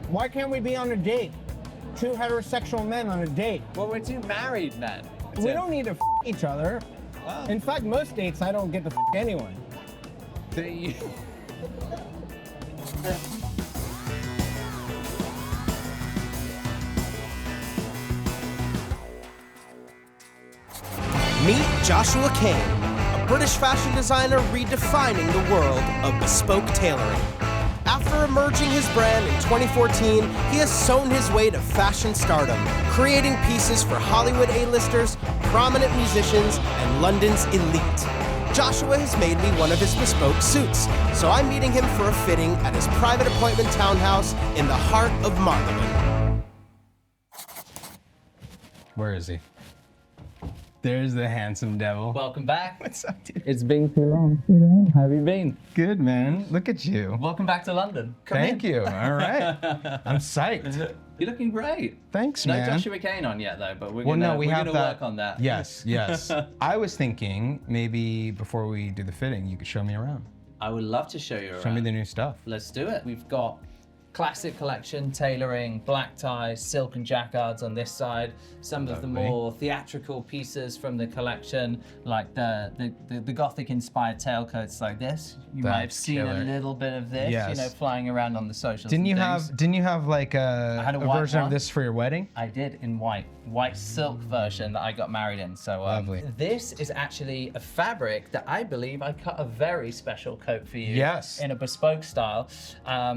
Why can't we be on a date? Two heterosexual men on a date. Well, we're two married men. We don't need to each other. Wow. In fact, most dates I don't get to anyone. Meet Joshua Kane, a British fashion designer redefining the world of bespoke tailoring. After emerging his brand in 2014, he has sown his way to fashion stardom, creating pieces for Hollywood A-listers, prominent musicians, and London's elite. Joshua has made me one of his bespoke suits, so I'm meeting him for a fitting at his private appointment townhouse in the heart of Marylebone. Where is he? There's the handsome devil. Welcome back. What's up, dude? It's been too long. How have you been? Good, man. Look at you. Welcome back to London. Come Thank in. you. All right. I'm psyched. You're looking great. Thanks, No man. Joshua Kane on yet, though, but we're Well, gonna, no, we we're have gonna that. work on that. Yes, yes. I was thinking maybe before we do the fitting, you could show me around. I would love to show you around. Show me the new stuff. Let's do it. We've got classic collection, tailoring, black ties, silk and jacquards on this side. Some of the Lovely. more theatrical pieces from the collection, like the gothic inspired tailcoats like this. You might have That's seen killer. a little bit of this, Yes. you know, flying around on the socials. Didn't and you things. have like a had a white version one. of this for your wedding? I did in white silk version that I got married in. So Lovely. this is actually a fabric that I believe I cut a very special coat for you. Yes. In a bespoke style.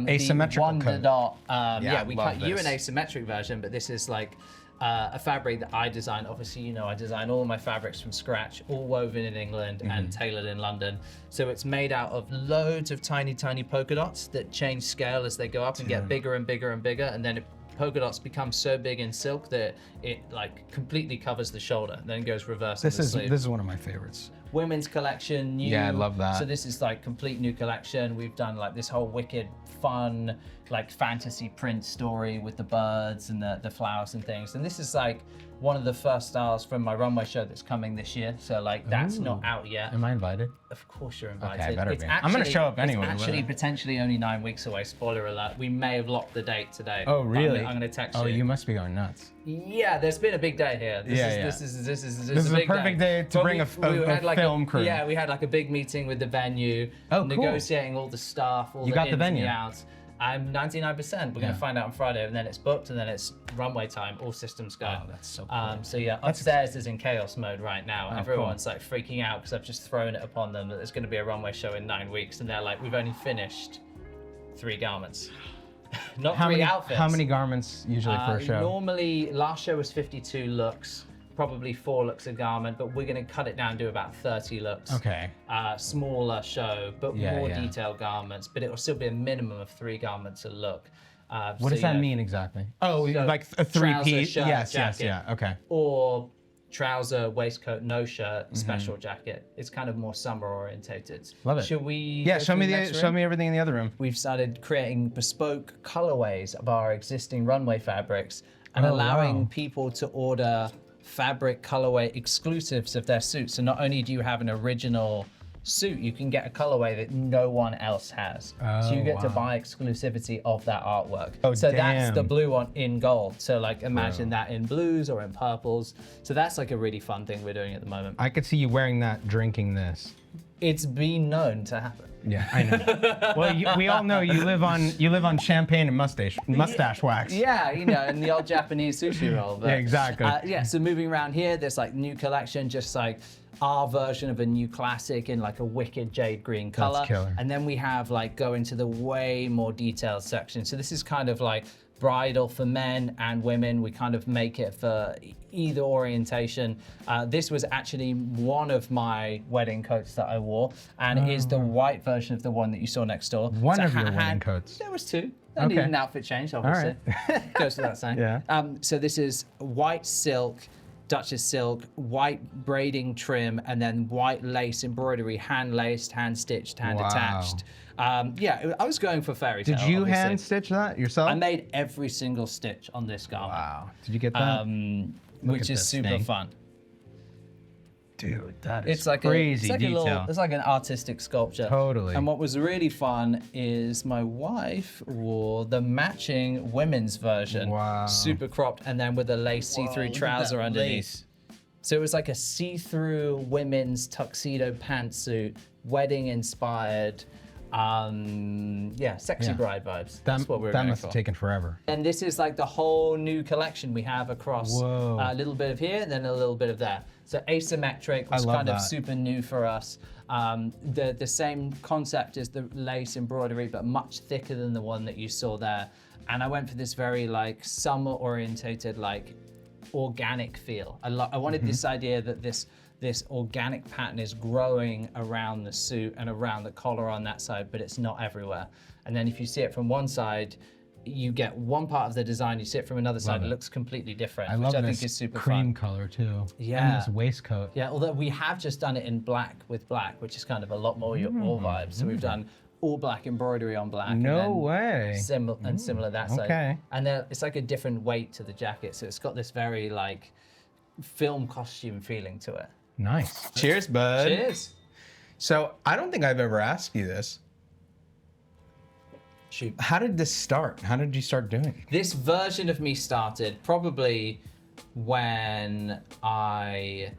Asymmetrical the Wonder coat. Dot. Yeah, We love cut you this. an asymmetric version, but this is like a fabric that I designed. Obviously, you know, I design all my fabrics from scratch, all woven in England and tailored in London. So it's made out of loads of tiny, tiny polka dots that change scale as they go up and get bigger and bigger and bigger. And then polka dots become so big in silk that it like completely covers the shoulder, then goes reverse. This in the is sleeve. one of my favorites. Women's collection, new. Yeah, I love that. So this is like complete new collection. We've done like this whole wicked fun, like fantasy print story with the birds and the flowers and things. And this is like one of the first styles from my runway show that's coming this year. So like that's not out yet. Am I invited? Of course you're invited. Okay, better It's be. I'm gonna show up anyway, It's actually but- potentially only 9 weeks away. Spoiler alert. We may have locked the date today. Oh, really? I'm gonna text Oh, you. you must be going nuts. Yeah, there's been a big day here. This is This is a big perfect day to But bring a had like film crew. Yeah, we had like a big meeting with the venue, Oh, cool. negotiating all the stuff, all You the got the ins and venue? the outs. I'm 99%. We're Yeah. gonna find out on Friday, and then it's booked, and then it's runway time. All systems go. Oh, that's so cool. So yeah, upstairs is in chaos mode right now. Oh, Everyone's like freaking out because I've just thrown it upon them that there's going to be a runway show in 9 weeks, and they're like, we've only finished 3 garments, not How 3 many outfits. how many garments usually for a show? Normally, last show was 52 looks, probably 4 looks a garment, but we're going to cut it down to about 30 looks. Okay. Smaller show, but Yeah, more yeah. detailed garments, but it will still be a minimum of 3 garments a look. What does that mean exactly? Oh, So like a trouser, three-piece? shirt, Yes, jacket. yeah. Okay. Or trouser, waistcoat, no shirt, Mm-hmm. special jacket. It's kind of more summer orientated. Love it. Should we? Yeah, go show to me the next show room? me everything in the other room. We've started creating bespoke colorways of our existing runway fabrics and Oh, allowing wow. people to order fabric colorway exclusives of their suits. So not only do you have an original suit, you can get a colorway that no one else has. So you Oh, get to wow. buy exclusivity of that artwork. Oh, so that's the damn. blue one in gold. So like imagine that in blues or in purples. So that's like a really fun thing we're doing at the moment. I could see you wearing that, drinking this. It's been known to happen. Yeah, I know. Well, we all know you live on champagne and mustache wax. Yeah, you know, in the old Japanese sushi roll. But, Yeah, exactly. Yeah, so moving around here, there's like new collection, just like our version of a new classic in like a wicked jade green color. killer. And then we have like go into the way more detailed section. So this is kind of like bridal for men and women. We kind of make it for either orientation. This was actually one of my wedding coats that I wore, and it is the white version of the one that you saw next door. One So of your had- wedding coats. There was 2. I needed Okay. an outfit change, obviously. Goes without saying. Yeah. So this is white silk, Duchess silk, white braiding trim, and then white lace embroidery, hand laced, hand stitched, hand Wow. attached. Yeah, I was going for fairy tale. Did you obviously. hand stitch that yourself? I made every single stitch on this garment, Wow. Did you get that? which at is this super thing. fun. Dude, that is It's like crazy detail. it's like an artistic sculpture. Totally. And what was really fun is my wife wore the matching women's version. Wow. Super cropped, and then with a lace see-through trouser underneath. So it was like a see-through women's tuxedo pantsuit, wedding inspired. Sexy bride vibes. That's what we're That going must for. have taken forever. And this is like the whole new collection we have across Whoa. a little bit of here and then a little bit of there. So asymmetric was love kind of that. super new for us. The same concept as the lace embroidery, but much thicker than the one that you saw there. And I went for this very like summer orientated, like organic feel. I wanted this idea that this organic pattern is growing around the suit and around the collar on that side, but it's not everywhere. And then if you see it from one side, you get one part of the design, you see it from another side, it looks completely different, which I think is super cream fun. color too. Yeah. And this waistcoat. Yeah, although we have just done it in black with black, which is kind of a lot more your all vibes. So we've done all black embroidery on black. No way. Similar that side. Okay. And then it's like a different weight to the jacket, so it's got this very like film costume feeling to it. Nice. Cheers, bud. Cheers. So I don't think I've ever asked you this. Shoot. How did this start? How did you start doing it? This version of me started probably when I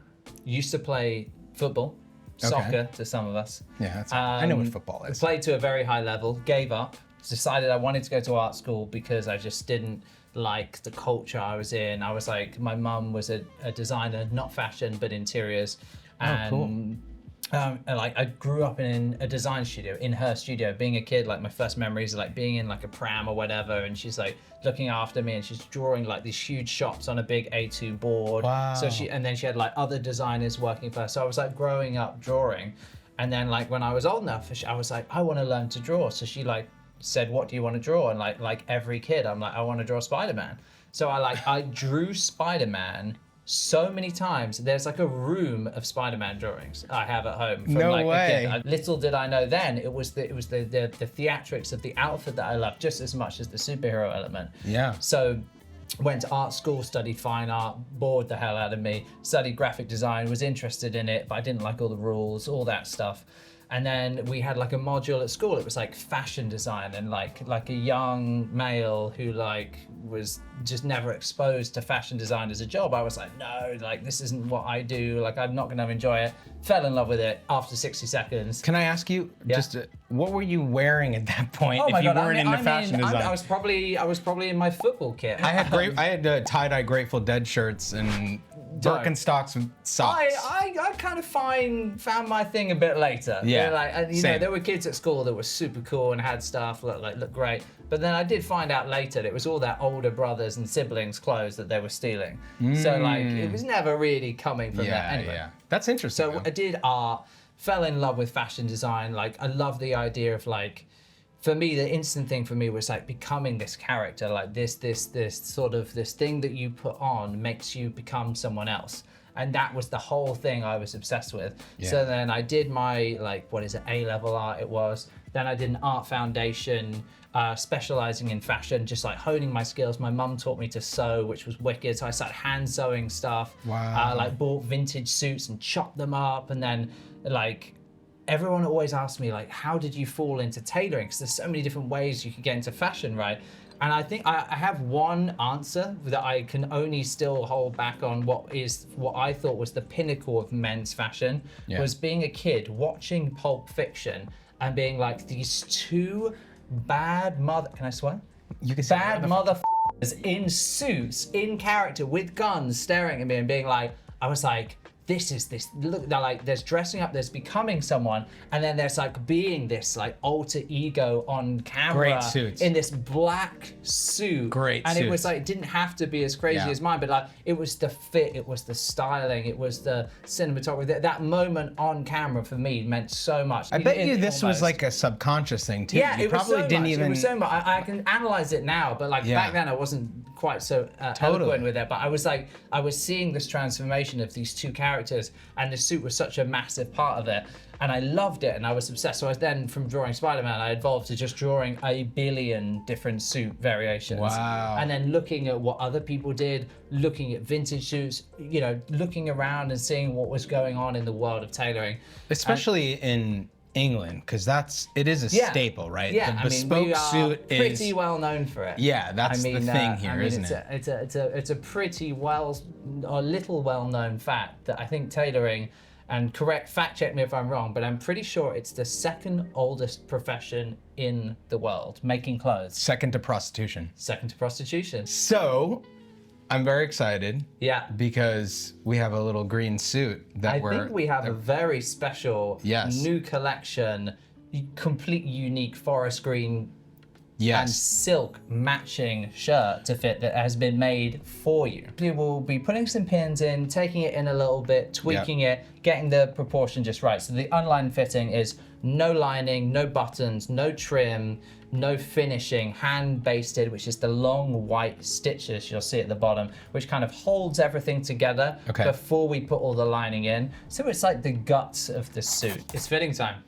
used to play football, soccer to some of us. Yeah, that's I know what football is. Played to a very high level, gave up, decided I wanted to go to art school because I just didn't like the culture I was in. I was like, my mum was a designer, not fashion, but interiors. And cool. Like I grew up in a design studio, in her studio. Being a kid, like my first memories are like being in like a pram or whatever, and she's like looking after me, and she's drawing like these huge shots on a big A2 board. Wow. So and then she had like other designers working for her. So I was like growing up drawing, and then like when I was old enough, I was like, I want to learn to draw. So she like said, what do you want to draw? And like every kid, I'm like, I want to draw Spider-Man. So I drew Spider-Man so many times. There's like a room of Spider-Man drawings I have at home from No like way. a kid. Little did I know then it was the theatrics of the outfit that I loved just as much as the superhero element. Yeah. So went to art school, studied fine art, bored the hell out of me, studied graphic design, was interested in it, but I didn't like all the rules, all that stuff. And then we had like a module at school. It was like fashion design, and like a young male who like was just never exposed to fashion design as a job. I was like, no, like this isn't what I do. Like I'm not gonna enjoy it. Fell in love with it after 60 seconds. Can I ask you, just what were you wearing at that point Oh if my you God, weren't into fashion design? I was probably in my football kit. I had tie-dye Grateful Dead shirts and Birkenstocks with socks. I kind of found my thing a bit later. Yeah, and, you same. know, there were kids at school that were super cool and had stuff looked great. But then I did find out later that it was all their older brothers and siblings' clothes that they were stealing. So like it was never really coming from that anyway. Yeah, that's interesting. So I did art, fell in love with fashion design. Like I love the idea of like, for me, the instant thing for me was like becoming this character, like this sort of this thing that you put on makes you become someone else. And that was the whole thing I was obsessed with. Yeah. So then I did my A-level art it was. Then I did an art foundation, specializing in fashion, just like honing my skills. My mum taught me to sew, which was wicked. So I started hand sewing stuff. Wow. Like bought vintage suits and chopped them up, and then like, everyone always asks me like, how did you fall into tailoring? Because there's so many different ways you could get into fashion, right? And I think I have one answer that I can only still hold back on. What I thought was the pinnacle of men's fashion was being a kid watching Pulp Fiction and being like, these two bad can I swear? You can say bad motherfuckers in suits, in character, with guns, staring at me and being like, I was like, look, they're like, there's dressing up, there's becoming someone, and then there's like being this like alter ego on camera. Great suits. In this black suit. Great and suits. it was like, it didn't have to be as crazy as mine, but like, it was the fit, it was the styling, it was the cinematography. That moment on camera for me meant so much. I bet you this was like a subconscious thing too. Yeah, you it was probably so didn't much. even. It was so much. I can analyze it now, but like back then I wasn't quite so eloquent with it, but I was seeing this transformation of these two characters, and the suit was such a massive part of it, and I loved it, and I was obsessed. So I was then, from drawing Spider-Man, I evolved to just drawing a billion different suit variations. Wow. And then looking at what other people did, looking at vintage suits, you know, looking around and seeing what was going on in the world of tailoring. Especially in England, because it is a staple, right? Yeah, the bespoke we are suit pretty is well known for it. Yeah, that's the thing here, isn't it? It's a pretty little well known fact that I think tailoring, and fact check me if I'm wrong, but I'm pretty sure it's the second oldest profession in the world, making clothes. Second to prostitution. Second to prostitution. So, I'm very excited. Yeah. Because we have a little green suit that I think we have a very special new collection, completely unique forest green and silk matching shirt to fit that has been made for you. We will be putting some pins in, taking it in a little bit, tweaking it, getting the proportion just right. So the unlined fitting is no lining, no buttons, no trim, no finishing, hand basted, which is the long white stitches you'll see at the bottom, which kind of holds everything together before we put all the lining in. So it's like the guts of the suit. It's fitting time.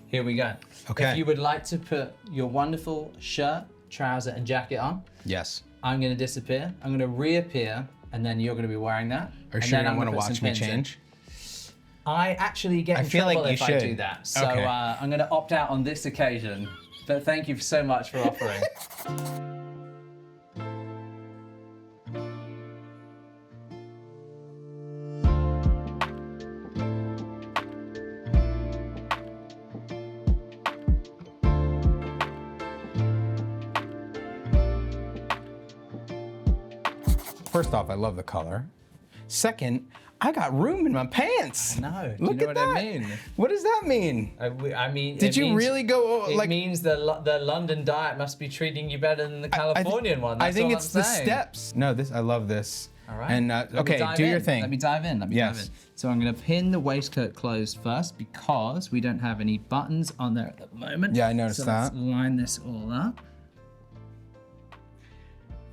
Here we go. Okay. If you would like to put your wonderful shirt, trouser, and jacket on, I'm going to disappear. I'm going to reappear, and then you're going to be wearing that. Are you sure you don't want to watch me change? I actually get in trouble if I do that. So I'm going to opt out on this occasion. But thank you so much for offering. First off, I love the color. Second, I got room in my pants. I know. Look Do you know at what that. I mean? What does that mean? I mean, Did you really go It means the London diet must be treating you better than the Californian one. That's I think all it's I'm the saying. steps. No, I love this. All right. And okay, do your thing. Let me dive in. Dive in. So I'm going to pin the waistcoat closed first because we don't have any buttons on there at the moment. Yeah, I noticed that. Let's line this all up.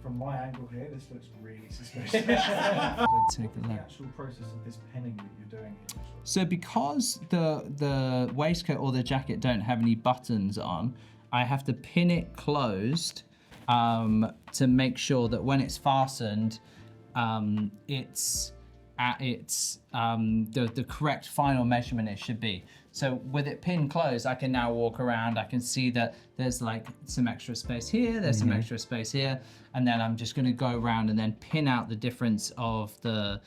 From my angle here, this looks really suspicious. Take a The look. actual process of this pinning that you're doing here. So because the waistcoat or the jacket don't have any buttons on, I have to pin it closed to make sure that when it's fastened, it's at the correct final measurement it should be. So with it pinned closed, I can now walk around. I can see that there's like some extra space here, there's some extra space here, and then I'm just gonna go around and then pin out the difference of the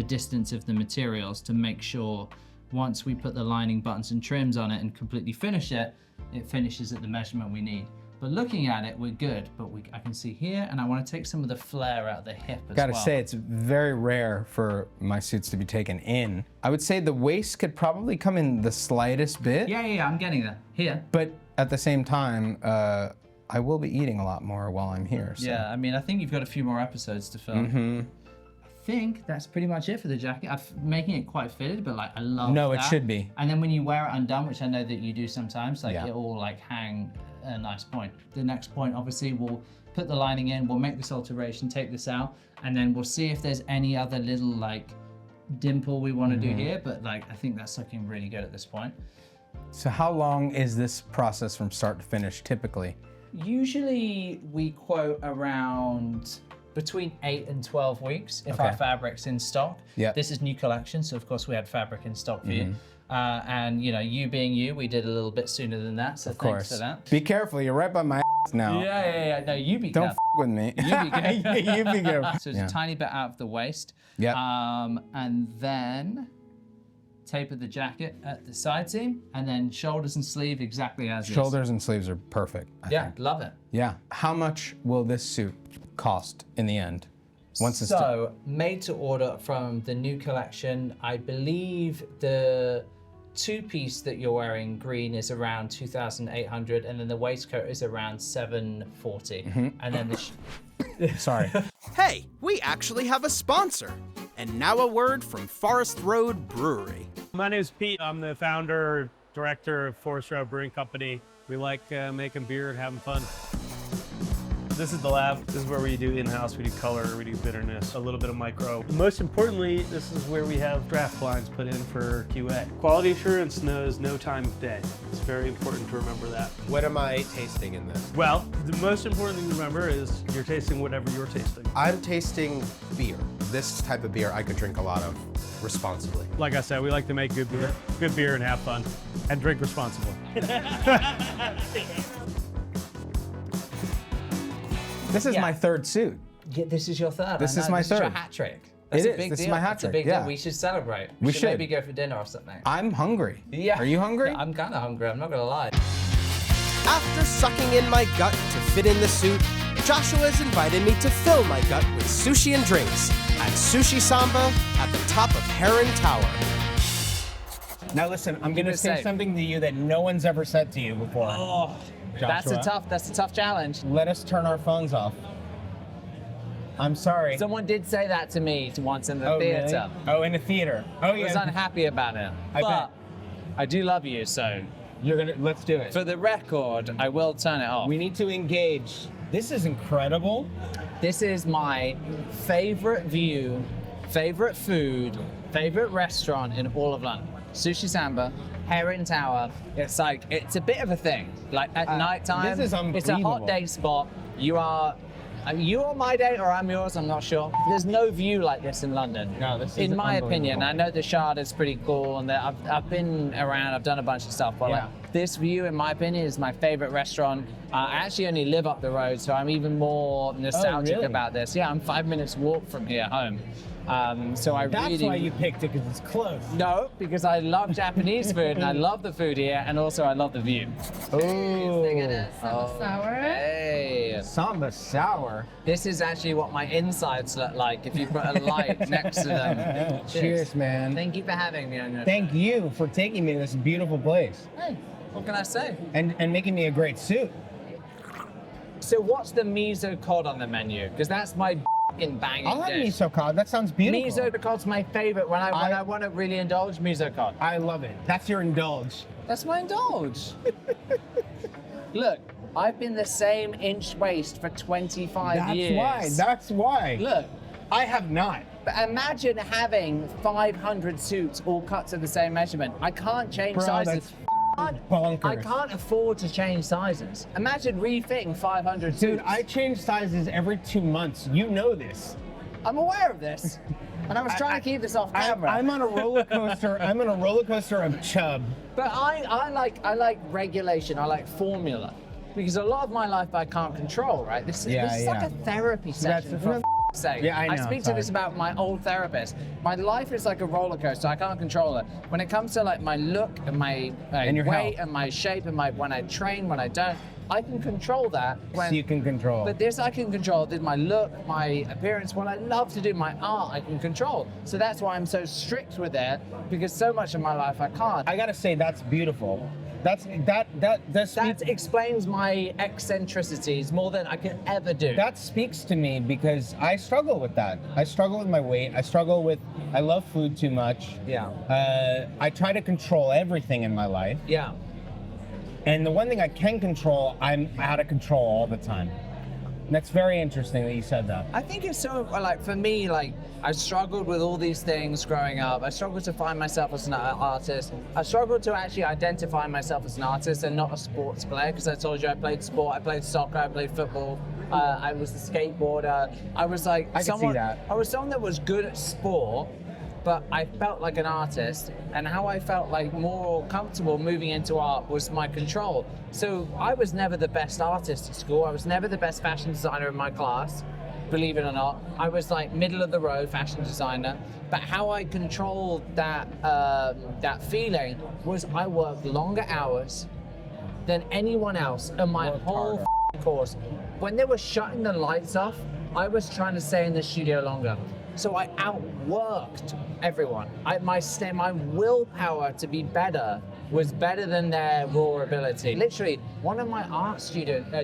distance of the materials to make sure once we put the lining, buttons, and trims on it and completely finish it, it finishes at the measurement we need. But looking at it, we're good, but I can see here, and I want to take some of the flare out of the hip as well. Gotta say, it's very rare for my suits to be taken in. I would say the waist could probably come in the slightest bit. Yeah, I'm getting that. Here. But at the same time, I will be eating a lot more while I'm here. So. Yeah, I mean, I think you've got a few more episodes to film. I think that's pretty much it for the jacket. I'm making it quite fitted, but like I love No, that. it should be. And then when you wear it undone, which I know that you do sometimes, like it will like hang a nice point. The next point, obviously, we'll put the lining in, we'll make this alteration, take this out, and then we'll see if there's any other little like dimple we want to do here, but like I think that's looking really good at this point. So how long is this process from start to finish typically? Usually we quote around between 8 and 12 weeks if our fabric's in stock. Yeah. This is new collection, so of course we had fabric in stock for you. And you know, you being you, we did a little bit sooner than that, so thanks for that. Be careful, you're right by my ass now. Yeah. No, you be Don't careful. with me. You be careful. You be careful. So it's a tiny bit out of the waist. Yeah. And then taper the jacket at the side seam, and then shoulders and sleeve exactly as is. Shoulders and sleeves are perfect. I think. Love it. Yeah. How much will this suit cost in the end? Once it's So, made to order from the new collection, I believe the two-piece that you're wearing, green, is around 2,800, and then the waistcoat is around 740. And then the Sorry. Hey, we actually have a sponsor. And now a word from Forest Road Brewery. My name is Pete. I'm the founder, director of Forest Road Brewing Company. We like making beer and having fun. This is the lab. This is where we do in-house. We do color, we do bitterness, a little bit of micro. Most importantly, this is where we have draft blinds put in for QA. Quality assurance knows no time of day. It's very important to remember that. What am I tasting in this? Well, the most important thing to remember is you're tasting whatever you're tasting. I'm tasting beer. This type of beer I could drink a lot of responsibly. Like I said, we like to make good beer and have fun, and drink responsibly. This is my third suit. Yeah, this is your third. This I is know, my this is your third. hat trick. That's It a is. big This is deal. my hat That's a trick, big yeah. deal. We should celebrate. We should should. maybe go for dinner or something. I'm hungry. Yeah. Are you hungry? I'm kind of hungry. I'm not gonna lie. After sucking in my gut to fit in the suit, Joshua has invited me to fill my gut with sushi and drinks at Sushi Samba at the top of Heron Tower. Now listen, I'm gonna gonna say say? something to you that no one's ever said to you before. Oh, that's Joshua. a tough challenge. Let us turn our phones off. I'm sorry. Someone did say that to me once in the Oh, theater. really? Oh, in a theater. Oh, I was yeah. unhappy about it. I but bet. I do love you, so Let's do it. for the record, I will turn it off. We need to engage. This is incredible. This is my favorite view, favorite food, favorite restaurant in all of London. Sushi Samba, Heron Tower. It's like, it's a bit of a thing. Like at nighttime, this is it's a hot unbelievable. day spot. You are my date or I'm yours, I'm not sure. There's no view like this in London. No, this is in my opinion. unbelievable. I know the Shard is pretty cool and I've been around, I've done a bunch of stuff, but Yeah. like, this view, in my opinion, is my favorite restaurant. I actually only live up the road, so I'm even more nostalgic really? about this. Yeah, I'm 5 minutes walk from here home. So I That's really why you picked it, because it's close. no, because I love Japanese food and I love the food here, and also I love the view. Sour. Hey, Samba sour. this is actually what my insides look like if you put a light next to them. Cheers, man. Thank you for having me on your. Thank you for taking me to this beautiful place Hey, what can I say? and making me a great suit. So what's the miso cod on the menu? Because that's my f***ing banging I'll have dish. miso cod. That sounds beautiful. Miso cod's my favorite when I want to really indulge miso cod. I love it. That's your indulge. That's my indulge. Look, I've been the same inch waist for 25 years. That's why. Look, I have not. but imagine having 500 suits all cut to the same measurement. I can't change Bro, sizes. that's bonkers. I can't afford to change sizes. Imagine refitting 500 suits. Dude, I change sizes every 2 months. You know this. I'm aware of this. And I was trying to keep this off camera. I'm on a roller coaster. I'm on a roller coaster of chub. But I like regulation. I like formula. Because a lot of my life I can't control, right? This is like a therapy session That's- for f***ing sake. Yeah, I know, speak to sorry. this about my old therapist. My life is like a roller coaster. I can't control it. When it comes to like my look and my And your weight health. and my shape and my when I train, when I don't, I can control that. When, So you can control. But this I can control. Did my look, my appearance, what I love to do, my art, I can control. So that's why I'm so strict with it, because so much of my life I can't. I gotta say, that's beautiful. That Explains my eccentricities more than I can ever do. That speaks to me because I struggle with that. I struggle with my weight. I love food too much. Yeah. I try to control everything in my life. Yeah. And the one thing I can control, I'm out of control all the time. And that's very interesting that you said that. I think it's so, like, for me, like, I struggled with all these things growing up. I struggled to find myself as an artist. I struggled to actually identify myself as an artist and not a sports player, because I told you I played sport, I played soccer, I played football. I was a skateboarder. I was like I can see that. I was someone that was good at sport, but I felt like an artist, and how I felt like more comfortable moving into art was my control. So I was never the best artist at school. I was never the best fashion designer in my class, believe it or not. I was like middle of the road fashion designer. But how I controlled that feeling was I worked longer hours than anyone else in my whole course. When they were shutting the lights off, I was trying to stay in the studio longer. So I outworked everyone. My willpower to be better was better than their raw ability. Literally, one of my art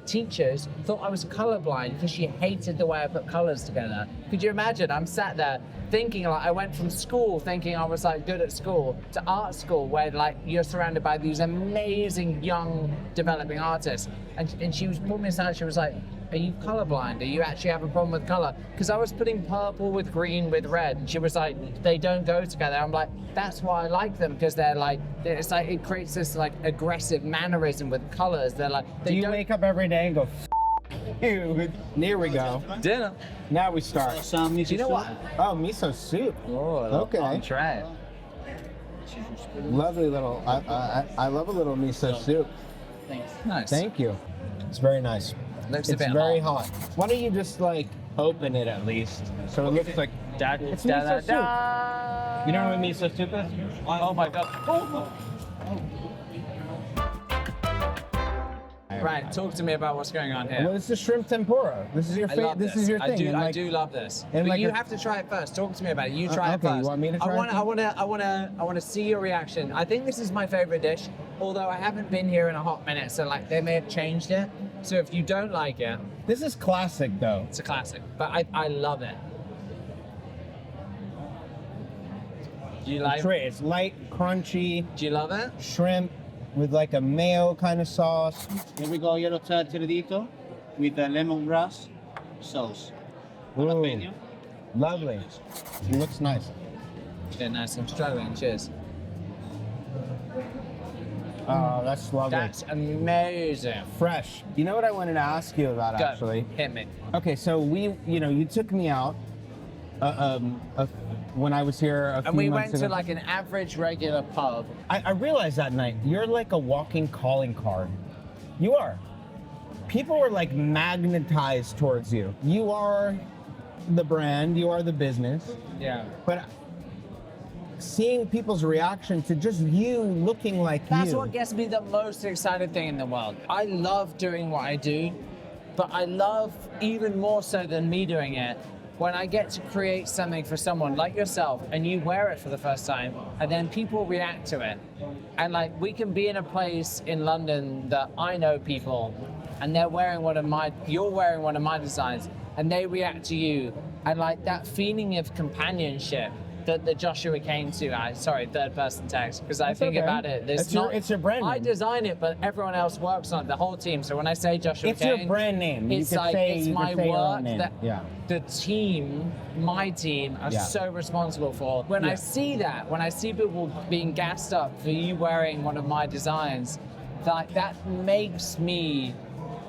teachers thought I was colorblind because she hated the way I put colors together. Could you imagine? I'm sat there thinking, like, I went from school thinking I was like good at school to art school, where like you're surrounded by these amazing young developing artists. And she was pulling me aside. She was like, are you colorblind? Do you actually have a problem with color? Because I was putting purple with green with red, and she was like, they don't go together. I'm like, that's why I like them, because they're like, it's like, it creates this like aggressive mannerism with colors. They're like, Do you wake up every day and go, you? There we go. dinner? Now we start. Some Do you know what? Oh, miso soup. Oh, Okay. Try it. Lovely little. I love a little miso soup. Nice. Thank you. It's very nice. Looks a It's bit very hot. hot. Why don't you just like open it at least, so it looks like it's miso soup. You know what miso soup is? Oh my god. Right, talk to me about what's going on here. Well, it's the shrimp tempura. This is your I love this is your thing. And I like- do love this. and But like you a- have to try it first. Talk to me about it. You try it okay, first. you want me to try it I want to see your reaction. I think this is my favorite dish, although I haven't been here in a hot minute, so like they may have changed it. So if you don't like it, This is classic though. it's a classic. But I love it. Do you like? It's light, crunchy Do you love it? shrimp with like a mayo kind of sauce. Here we go, yellow tiradito with the lemongrass sauce. Ooh, lovely. It looks nice. Yeah, nice. I'm struggling. Cheers. Oh, that's lovely. That's amazing. Fresh. You know what I wanted to ask you about Go. actually? Hit me. Okay, so you took me out when I was here a few And we months went to ago. like an average regular pub. I realized that night, you're like a walking calling card. You are. People were like magnetized towards you. You are the brand, you are the business. Yeah. But seeing people's reaction to just you looking like That's you. what gets me the most excited thing in the world. I love doing what I do, but I love even more so than me doing it when I get to create something for someone like yourself and you wear it for the first time and then people react to it. And like we can be in a place in London that I know people and you're wearing one of my designs and they react to you, and like that feeling of companionship that the Joshua Kane third person text, because I think okay. about it. It's your brand I name. design it, but everyone else works on it, the whole team. So when I say Joshua It's Kane, your brand name. You it's could like say- it's you could my say your own work name. that Yeah. the team, my team, are Yeah. so responsible for. When I see that, when I see people being gassed up for you wearing one of my designs, that makes me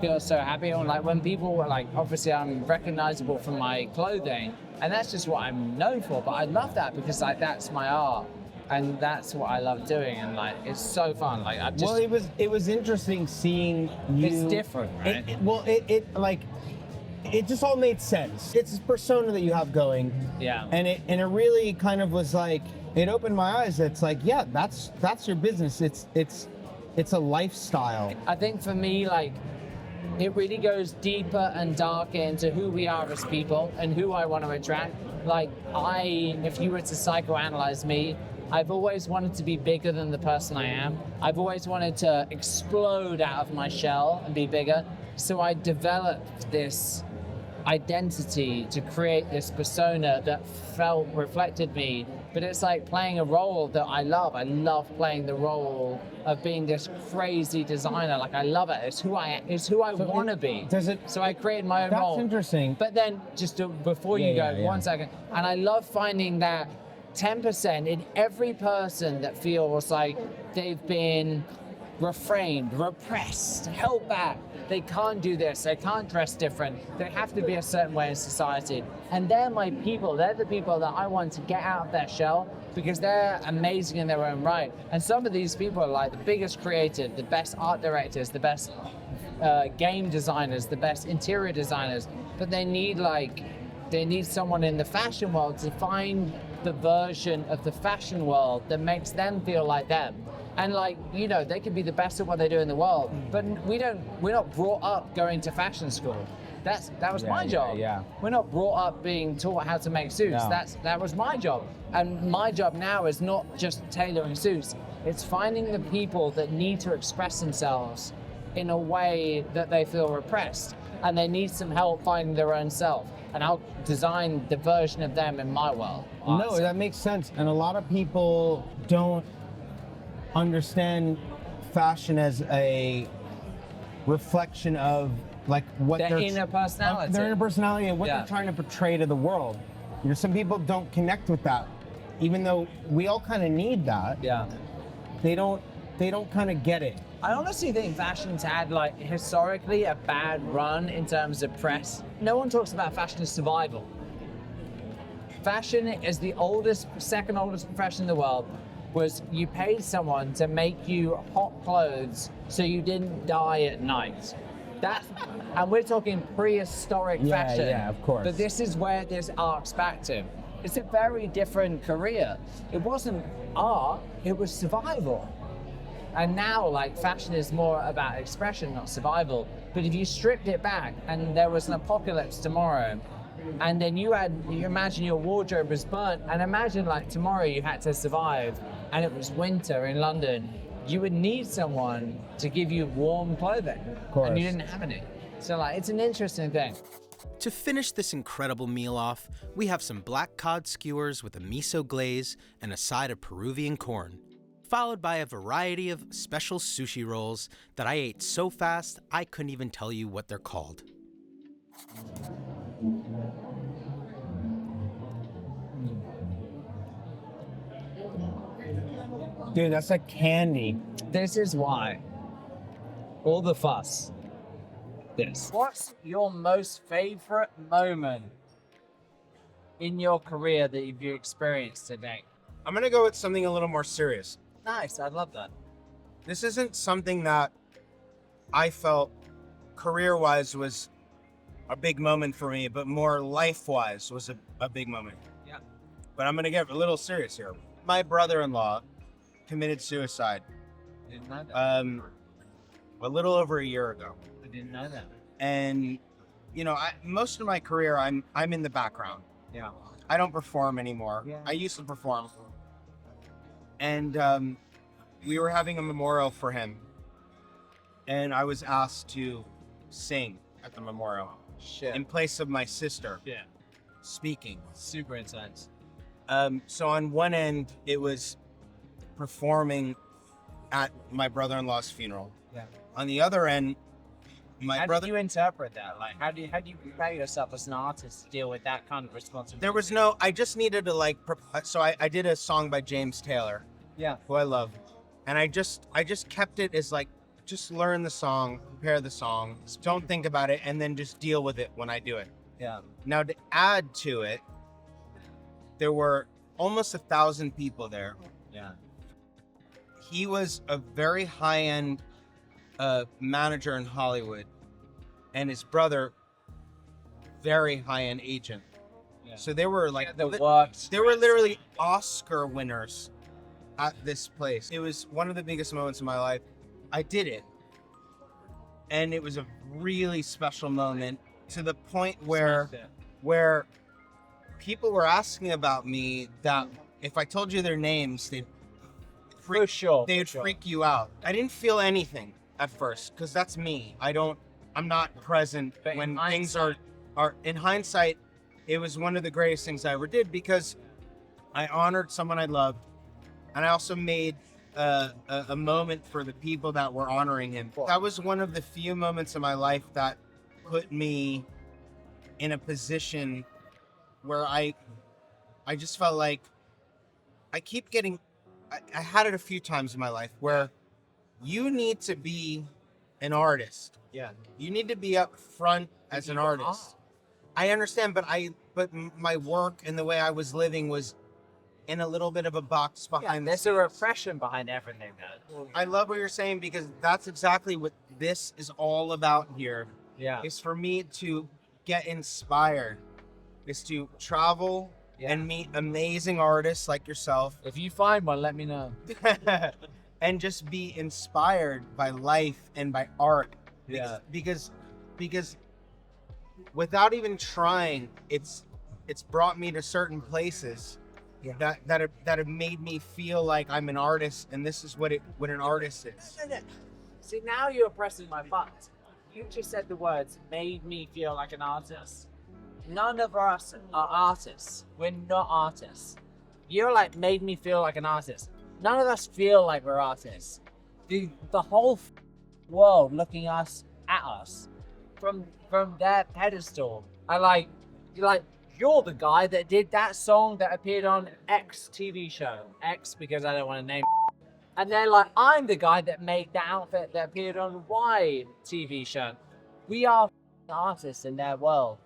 feel so happy. And like when people were like, obviously I'm recognizable from my clothing, and that's just what I'm known for. But I love that because like that's my art, and that's what I love doing, and like it's so fun. Like I just, Well, it was interesting seeing you. It's different, right? It just all made sense. It's this persona that you have going. Yeah. And it really kind of was like, it opened my eyes. It's like, yeah, that's your business. It's a lifestyle. I think for me, like, it really goes deeper and darker into who we are as people and who I want to attract. Like, if you were to psychoanalyze me, I've always wanted to be bigger than the person I am. I've always wanted to explode out of my shell and be bigger. So I developed this identity to create this persona that reflected me. But it's like playing a role that I love. I love playing the role of being this crazy designer. Like I love it. It's who I want to be. So I created my own That's role. interesting. But then before you go, 1 second. And I love finding that 10% in every person that feels like they've been refrained, repressed, held back. They can't do this, they can't dress different, they have to be a certain way in society. And they're my people, they're the people that I want to get out of their shell because they're amazing in their own right. And some of these people are like the biggest creatives, the best art directors, the best game designers, the best interior designers, but they need someone in the fashion world to find the version of the fashion world that makes them feel like them. And like, you know, they can be the best at what they do in the world, but we're not brought up going to fashion school. That was my job. Yeah. We're not brought up being taught how to make suits. No. That was my job. And my job now is not just tailoring suits. It's finding the people that need to express themselves in a way that they feel repressed and they need some help finding their own self. And I'll design the version of them in my world. No, that makes sense. And a lot of people don't understand fashion as a reflection of like what Their they're inner personality. their inner personality and what Yeah. they're trying to portray to the world. You know, some people don't connect with that, even though we all kind of need that. Yeah. They don't kind of get it. I honestly think fashion's had like historically a bad run in terms of press. No one talks about fashion as survival. Fashion is the second oldest profession in the world. Was you paid someone to make you hot clothes so you didn't die at night. And we're talking prehistoric fashion. Yeah, of course. But this is where this arcs back to. It's a very different career. It wasn't art, it was survival. And now, like, fashion is more about expression, not survival. But if you stripped it back and there was an apocalypse tomorrow, and then you imagine your wardrobe was burnt, and imagine like tomorrow you had to survive, and it was winter in London, you would need someone to give you warm clothing. Of course. And you didn't have any. So like, it's an interesting thing. To finish this incredible meal off, we have some black cod skewers with a miso glaze and a side of Peruvian corn, followed by a variety of special sushi rolls that I ate so fast I couldn't even tell you what they're called. Dude, that's like candy. This is why. All the fuss. This. What's your most favorite moment in your career that you've experienced today? I'm gonna go with something a little more serious. Nice, I love that. This isn't something that I felt career-wise was a big moment for me, but more life-wise was a big moment. Yeah. But I'm gonna get a little serious here. My brother-in-law committed suicide I didn't know that. a little over a year ago. I didn't know that. And you know, most of my career I'm in the background. Yeah. I don't perform anymore. Yeah. I used to perform. And we were having a memorial for him. And I was asked to sing at the memorial Shit. in place of my sister Yeah. speaking. Super intense. So on one end, it was performing at my brother-in-law's funeral. Yeah. On the other end, my How brother. do you interpret that? Like, how do you prepare yourself as an artist to deal with that kind of responsibility? There was no. I just needed to like. So I did a song by James Taylor, Yeah. who I love, and I just kept it as like, just learn the song, prepare the song, don't think about it, and then just deal with it when I do it. Yeah. Now to add to it, there were almost 1,000 people there. Yeah. He was a very high-end manager in Hollywood, and his brother, very high-end agent. Yeah. So they were like The works. they were literally Oscar winners at this place. It was one of the biggest moments of my life. I did it, and it was a really special moment to the point where people were asking about me that if I told you their names, they'd For sure. they'd freak you out. I didn't feel anything at first because that's me. I'm not present But in when things are in hindsight. It was one of the greatest things I ever did because I honored someone I loved, and I also made a moment for the people that were honoring him. That was one of the few moments in my life that put me in a position where I just felt like I keep getting. I had it a few times in my life where you need to be an artist. Yeah. You need to be up front as an artist. I understand, but my work and the way I was living was in a little bit of a box behind There's the a repression behind everything, though. I love what you're saying because that's exactly what this is all about here. Yeah. Is for me to get inspired, is to travel and meet amazing artists like yourself If you find one, let me know. and just be inspired by life and by art. Yeah. Because without even trying, it's brought me to certain places that have made me feel like I'm an artist, and this is what an artist is. See, now you're pressing my buttons. You just said the words, made me feel like an artist. None of us are artists. We're not artists. You're like, made me feel like an artist. None of us feel like we're artists. The whole world looking at us from their pedestal. You're the guy that did that song that appeared on X TV show. X because I don't want to name. And they're like, I'm the guy that made the outfit that appeared on Y TV show. We are artists in their world.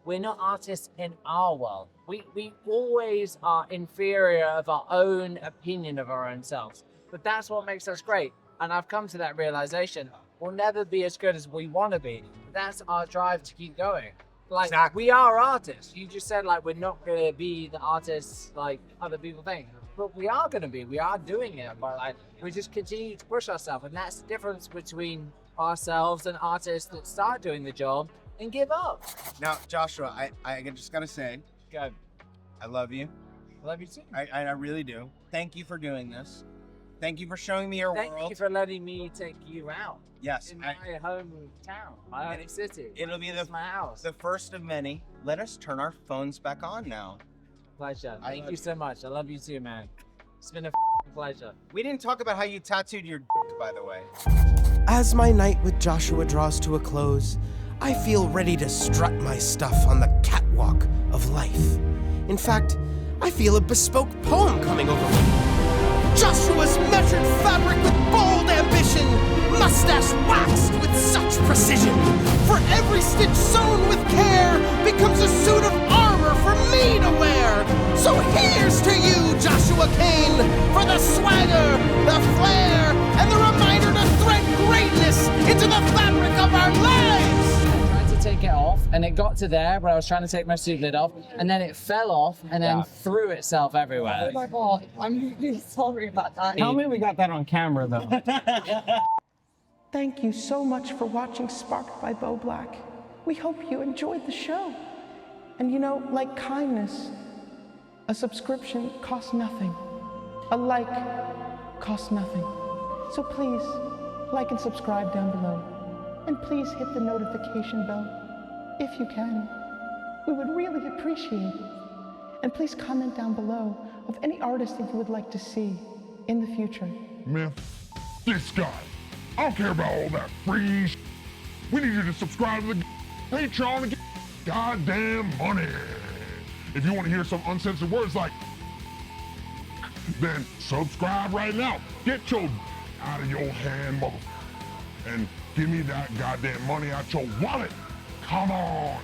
We're not artists in our world. We always are inferior of our own opinion of our own selves. But that's what makes us great. And I've come to that realization. We'll never be as good as we want to be. That's our drive to keep going. Like, Exactly. we are artists. You just said, like, we're not going to be the artists like other people think. But we are going to be. We are doing it. But, like, we just continue to push ourselves. And that's the difference between ourselves and artists that start doing the job and give up. Now, Joshua, I just gotta say, Go. I love you. I love you too. I really do. Thank you for doing this. Thank you for showing me your Thank world. you for letting me take you out. Yes, In my hometown, my home city. it'll be It's my house. the first of many. Let us turn our phones back on now. Pleasure. I Thank love you so much. I love you too, man. It's been a pleasure. We didn't talk about how you tattooed your by the way. As my night with Joshua draws to a close, I feel ready to strut my stuff on the catwalk of life. In fact, I feel a bespoke poem coming over me. Joshua's measured fabric with bold ambition, mustache waxed with such precision. For every stitch sewn with care becomes a suit of armor for me to wear. So here's to you, Joshua Kane, for the swagger, the flair, and the reminder to thread greatness into the fabric of our lives. I tried to take it off, and it got to there where I was trying to take my suit lid off, and then it fell off and then threw itself everywhere. Oh my god, I'm really sorry about that. Tell me we got that on camera though. Thank you so much for watching Sparked by Beau Black. We hope you enjoyed the show. And you know, like kindness, a subscription costs nothing. A like costs nothing. So please, like and subscribe down below. And please hit the notification bell if you can. We would really appreciate it. And please comment down below of any artist that you would like to see in the future. Man, this guy. I don't care about all that free sh**. We need you to subscribe to the Patreon and get goddamn money. If you want to hear some uncensored words like, then subscribe right now. Get your out of your hand, mother, and give me that goddamn money out your wallet. Come on.